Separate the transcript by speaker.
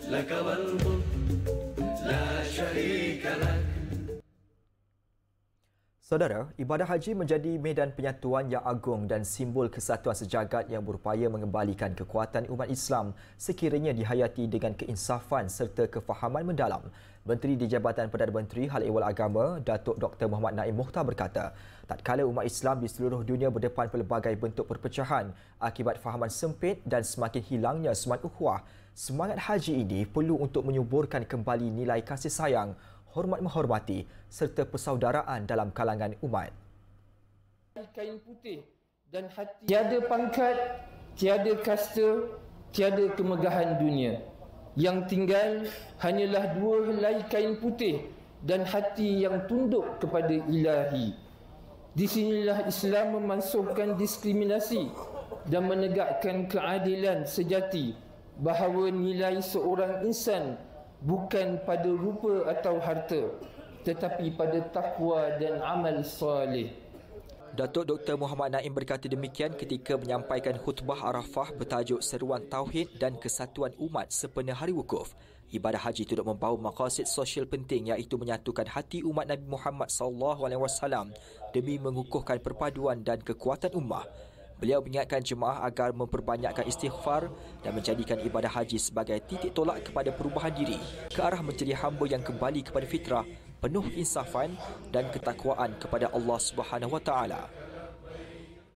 Speaker 1: لك والملك لا شريك لك.
Speaker 2: Saudara, ibadah haji menjadi medan penyatuan yang agung dan simbol kesatuan sejagat yang berupaya mengembalikan kekuatan umat Islam sekiranya dihayati dengan keinsafan serta kefahaman mendalam. Menteri di Jabatan Perdana Menteri Hal Ehwal Agama, Datuk Dr. Muhammad Naim Mokhtar berkata, tatkala umat Islam di seluruh dunia berdepan pelbagai bentuk perpecahan akibat fahaman sempit dan semakin hilangnya semangat ukhuwah, semangat haji ini perlu untuk menyuburkan kembali nilai kasih sayang, hormat menghormati serta persaudaraan dalam kalangan umat.
Speaker 3: Kain putih dan hati, tiada pangkat, tiada kasta, tiada kemegahan dunia. Yang tinggal hanyalah dua helai kain putih dan hati yang tunduk kepada Ilahi. Di sinilah Islam memansuhkan diskriminasi dan menegakkan keadilan sejati, bahawa nilai seorang insan bukan pada rupa atau harta, tetapi pada takwa dan amal soleh.
Speaker 2: Datuk Dr. Muhammad Naim berkata demikian ketika menyampaikan khutbah Arafah bertajuk Seruan Tauhid dan Kesatuan Umat Sempena Hari Wukuf. Ibadah haji turut membawa maqasid sosial penting iaitu menyatukan hati umat Nabi Muhammad SAW demi mengukuhkan perpaduan dan kekuatan ummah. Beliau mengingatkan jemaah agar memperbanyakkan istighfar dan menjadikan ibadah haji sebagai titik tolak kepada perubahan diri ke arah menjadi hamba yang kembali kepada fitrah, penuh insafan dan ketakwaan kepada Allah Subhanahu Wa Taala.